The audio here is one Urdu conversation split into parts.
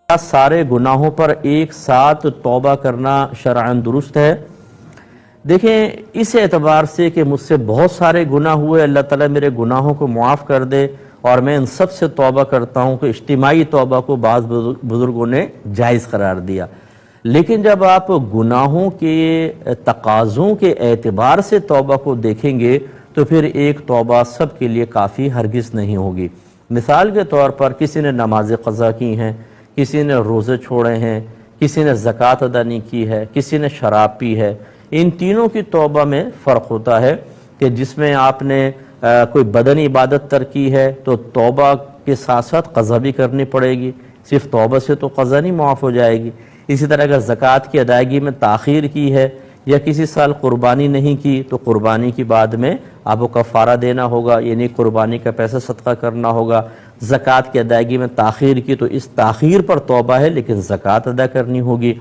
سارے گناہوں پر ایک ساتھ توبہ کرنا شرعاً درست ہے؟ دیکھیں، اس اعتبار سے کہ مجھ سے بہت سارے گناہ ہوئے، اللہ تعالیٰ میرے گناہوں کو معاف کر دے اور میں ان سب سے توبہ کرتا ہوں، کہ اجتماعی توبہ کو بعض بزرگوں نے جائز قرار دیا۔ لیکن جب آپ گناہوں کے تقاضوں کے اعتبار سے توبہ کو دیکھیں گے تو پھر ایک توبہ سب کے لیے کافی ہرگز نہیں ہوگی۔ مثال کے طور پر کسی نے نماز قضا کی ہیں، کسی نے روزے چھوڑے ہیں، کسی نے زکوٰۃ ادا نہیں کی ہے، کسی نے شراب پی ہے۔ ان تینوں کی توبہ میں فرق ہوتا ہے کہ جس میں آپ نے کوئی بدنی عبادت ترک کی ہے تو توبہ کے ساتھ ساتھ قضا بھی کرنی پڑے گی، صرف توبہ سے تو قضا نہیں معاف ہو جائے گی۔ اسی طرح اگر زکوٰۃ کی ادائیگی میں تاخیر کی ہے یا کسی سال قربانی نہیں کی تو قربانی کی بعد میں آپ کو کفارہ دینا ہوگا، یعنی قربانی کا پیسہ صدقہ کرنا ہوگا۔ زکوٰۃ کی ادائیگی میں تاخیر کی تو اس تاخیر پر توبہ ہے، لیکن زکوٰۃ ادا کرنی ہوگی۔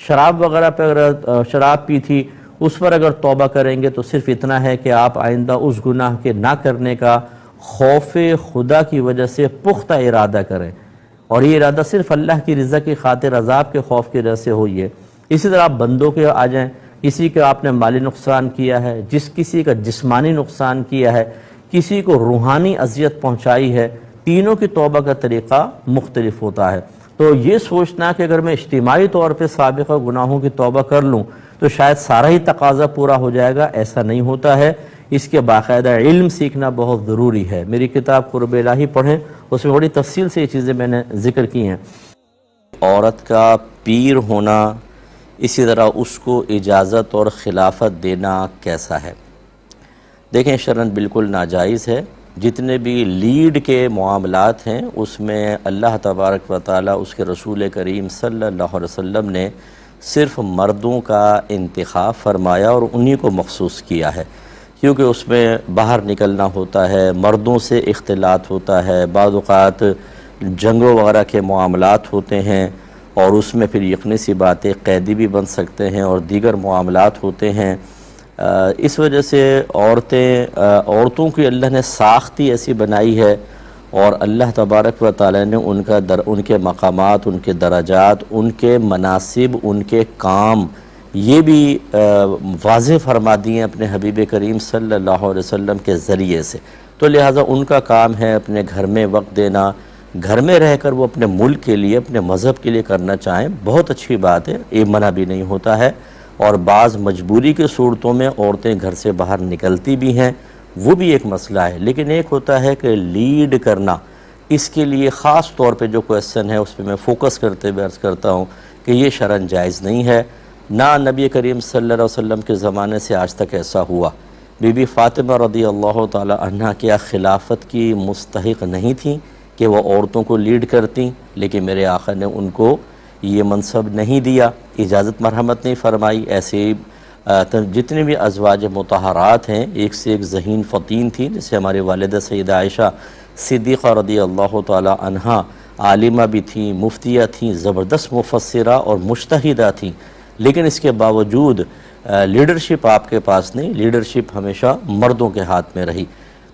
شراب وغیرہ پہ اگر شراب پی تھی اس پر اگر توبہ کریں گے تو صرف اتنا ہے کہ آپ آئندہ اس گناہ کے نہ کرنے کا خوف خدا کی وجہ سے پختہ ارادہ کریں، اور یہ ارادہ صرف اللہ کی رضا کی خاطر، عذاب کے خوف کی وجہ سے ہوئی ہے۔ اسی طرح آپ بندوں کے آ جائیں، کسی کا آپ نے مالی نقصان کیا ہے، کسی کا جسمانی نقصان کیا ہے، کسی کو روحانی اذیت پہنچائی ہے، تینوں کی توبہ کا طریقہ مختلف ہوتا ہے۔ تو یہ سوچنا کہ اگر میں اجتماعی طور پہ سابقہ گناہوں کی توبہ کر لوں تو شاید سارا ہی تقاضا پورا ہو جائے گا، ایسا نہیں ہوتا ہے۔ اس کے باقاعدہ علم سیکھنا بہت ضروری ہے۔ میری کتاب قرب الہی پڑھیں، اس میں بڑی تفصیل سے یہ چیزیں میں نے ذکر کی ہیں۔ عورت کا پیر ہونا، اسی طرح اس کو اجازت اور خلافت دینا کیسا ہے؟ دیکھیں، شرعاً بالکل ناجائز ہے۔ جتنے بھی لیڈ کے معاملات ہیں اس میں اللہ تبارک و تعالیٰ، اس کے رسول کریم صلی اللہ علیہ وسلم نے صرف مردوں کا انتخاب فرمایا اور انہی کو مخصوص کیا ہے، کیونکہ اس میں باہر نکلنا ہوتا ہے، مردوں سے اختلاط ہوتا ہے، بعض اوقات جنگوں وغیرہ کے معاملات ہوتے ہیں اور اس میں پھر یقینی سی باتیں قیدی بھی بن سکتے ہیں اور دیگر معاملات ہوتے ہیں۔ اس وجہ سے عورتوں کی اللہ نے ساختی ایسی بنائی ہے، اور اللہ تبارک و تعالی نے ان کے مقامات، ان کے درجات، ان کے مناصب، ان کے کام یہ بھی واضح فرما دیے اپنے حبیب کریم صلی اللہ علیہ وسلم کے ذریعے سے۔ تو لہٰذا ان کا کام ہے اپنے گھر میں وقت دینا، گھر میں رہ کر وہ اپنے ملک کے لیے، اپنے مذہب کے لیے کرنا چاہیں، بہت اچھی بات ہے، یہ منع بھی نہیں ہوتا ہے۔ اور بعض مجبوری کے صورتوں میں عورتیں گھر سے باہر نکلتی بھی ہیں، وہ بھی ایک مسئلہ ہے۔ لیکن ایک ہوتا ہے کہ لیڈ کرنا، اس کے لیے خاص طور پہ جو کویسچن ہے اس پہ میں فوکس کرتے ہوئے عرض کرتا ہوں کہ یہ شرعاً جائز نہیں ہے۔ نہ نبی کریم صلی اللہ علیہ وسلم کے زمانے سے آج تک ایسا ہوا۔ بی بی فاطمہ رضی اللہ تعالی عنہ کیا خلافت کی مستحق نہیں تھیں کہ وہ عورتوں کو لیڈ کرتیں؟ لیکن میرے آقا نے ان کو یہ منصب نہیں دیا، اجازت مرحمت نہیں فرمائی۔ ایسے جتنے بھی ازواج مطہرات ہیں ایک سے ایک ذہین فطین تھیں، جیسے ہمارے والدہ سیدہ عائشہ صدیقہ رضی اللہ تعالی عنہا، عالمہ بھی تھیں، مفتیہ تھیں، زبردست مفسرہ اور مجتہدہ تھیں، لیکن اس کے باوجود لیڈرشپ آپ کے پاس نہیں، لیڈرشپ ہمیشہ مردوں کے ہاتھ میں رہی۔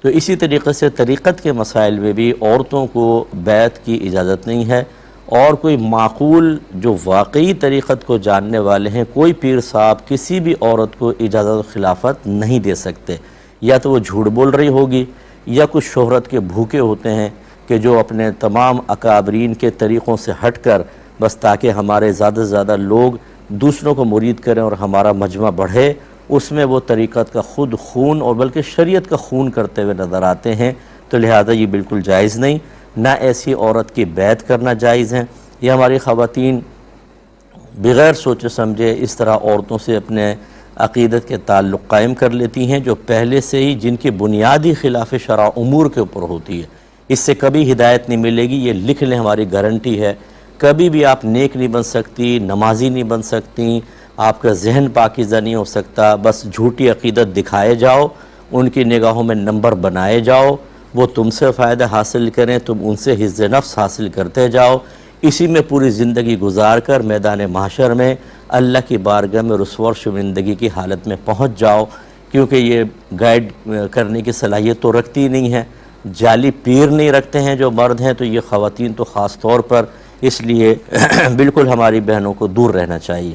تو اسی طریقے سے طریقت کے مسائل میں بھی عورتوں کو بیعت کی اجازت نہیں ہے، اور کوئی معقول جو واقعی طریقت کو جاننے والے ہیں، کوئی پیر صاحب کسی بھی عورت کو اجازت و خلافت نہیں دے سکتے۔ یا تو وہ جھوٹ بول رہی ہوگی، یا کچھ شہرت کے بھوکے ہوتے ہیں کہ جو اپنے تمام اکابرین کے طریقوں سے ہٹ کر بس تاکہ ہمارے زیادہ سے زیادہ لوگ دوسروں کو مرید کریں اور ہمارا مجمع بڑھے، اس میں وہ طریقت کا خود خون اور بلکہ شریعت کا خون کرتے ہوئے نظر آتے ہیں۔ تو لہذا یہ بالکل جائز نہیں، نہ ایسی عورت کی بیعت کرنا جائز ہے۔ یہ ہماری خواتین بغیر سوچے سمجھے اس طرح عورتوں سے اپنے عقیدت کے تعلق قائم کر لیتی ہیں، جو پہلے سے ہی جن کی بنیادی خلاف شرع امور کے اوپر ہوتی ہے۔ اس سے کبھی ہدایت نہیں ملے گی، یہ لکھ لیں، ہماری گارنٹی ہے۔ کبھی بھی آپ نیک نہیں بن سکتی، نمازی نہیں بن سکتی، آپ کا ذہن پاکیزہ نہیں ہو سکتا، بس جھوٹی عقیدت دکھائے جاؤ، ان کی نگاہوں میں نمبر بنائے جاؤ، وہ تم سے فائدہ حاصل کریں، تم ان سے حظ نفس حاصل کرتے جاؤ، اسی میں پوری زندگی گزار کر میدان محشر میں اللہ کی بارگاہ میں رسوا و شرمندگی کی حالت میں پہنچ جاؤ۔ کیونکہ یہ گائیڈ کرنے کی صلاحیت تو رکھتی نہیں ہے، جعلی پیر نہیں رکھتے ہیں جو مرد ہیں، تو یہ خواتین تو خاص طور پر، اس لیے بالکل ہماری بہنوں کو دور رہنا چاہیے۔